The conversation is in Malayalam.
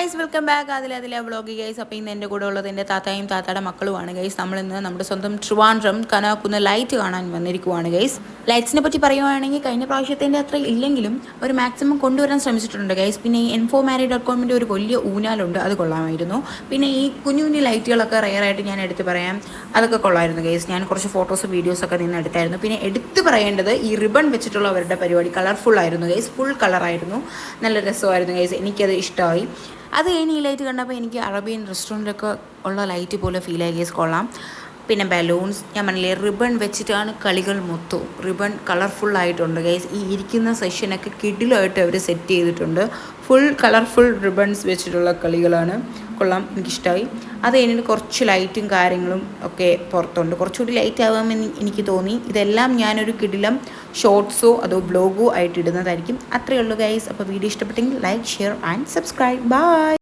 ഗൈസ് വെൽക്കം ബാക്ക് അതിലെ വ്ളോഗ് ഗൈസ്. അപ്പോൾ ഇന്ന് എൻ്റെ കൂടെ ഉള്ളത് എൻ്റെ താത്തായും താത്തായുടെ മക്കളുമാണ് ഗൈസ്. നമ്മളിന്ന് നമ്മുടെ സ്വന്തം ട്രിവാൻഡ്രം കനാക്കുന്ന് ലൈറ്റ് കാണാൻ വന്നിരിക്കുവാണ് ഗൈസ്. ലൈറ്റ്സിനെ പറ്റി പറയുവാണെങ്കിൽ കഴിഞ്ഞ പ്രാവശ്യത്തിൻ്റെ അത്ര ഇല്ലെങ്കിലും ഒരു മാക്സിമം കൊണ്ടുവരാൻ ശ്രമിച്ചിട്ടുണ്ട് ഗൈസ്. പിന്നെ ഈ infomary.comൻ്റെ ഒരു വലിയ ഊഞ്ഞാലുണ്ട്, അത് കൊള്ളാമായിരുന്നു. പിന്നെ ഈ കുഞ്ഞു കുഞ്ഞു ലൈറ്റുകളൊക്കെ റെയറായിട്ട് ഞാൻ എടുത്ത് പറയാം, അതൊക്കെ കൊള്ളായിരുന്നു ഗൈസ്. ഞാൻ കുറച്ച് ഫോട്ടോസ് വീഡിയോസൊക്കെ നിന്ന് എടുത്തായിരുന്നു. പിന്നെ എടുത്ത് പറയേണ്ടത് ഈ റിബൺ വെച്ചിട്ടുള്ള അവരുടെ പരിപാടി കളർഫുൾ ആയിരുന്നു ഗൈസ്. ഫുൾ കളറായിരുന്നു, നല്ല രസമായിരുന്നു ഗൈസ്. എനിക്കത് ഇഷ്ടമായി. അത് കഴിഞ്ഞ് ഈ ലൈറ്റ് കണ്ടപ്പോൾ എനിക്ക് അറേബ്യൻ റെസ്റ്റോറൻറ്റൊക്കെ ഉള്ള ലൈറ്റ് പോലെ ഫീൽ ആയി ഗൈസ്. കൊള്ളാം. പിന്നെ ബലൂൺസ്, ഞാൻ പറഞ്ഞില്ലേ റിബൺ വെച്ചിട്ടാണ് കളികൾ മൊത്തവും. റിബൺ കളർഫുള്ളായിട്ടുണ്ട് ഗൈസ്. ഈ ഇരിക്കുന്ന സെഷനൊക്കെ കിഡിലായിട്ട് അവർ സെറ്റ് ചെയ്തിട്ടുണ്ട്. ഫുൾ കളർഫുൾ റിബൺസ് വെച്ചിട്ടുള്ള കളികളാണ്. കൊള്ളാം, എനിക്കിഷ്ടമായി. അത് കഴിഞ്ഞിട്ട് കുറച്ച് ലൈറ്റും കാര്യങ്ങളും ഒക്കെ പുറത്തുണ്ട്. കുറച്ചുകൂടി ലൈറ്റ് ആകാമെന്ന് എനിക്ക് തോന്നി. ഇതെല്ലാം ഞാനൊരു കിടിലം ഷോർട്സോ അതോ ബ്ലോഗോ ആയിട്ട് ഇടുന്നതായിരിക്കും. അത്രയേ ഉള്ളൂ ഗൈസ്. അപ്പോൾ വീഡിയോ ഇഷ്ടപ്പെട്ടെങ്കിൽ like, share and subscribe. By.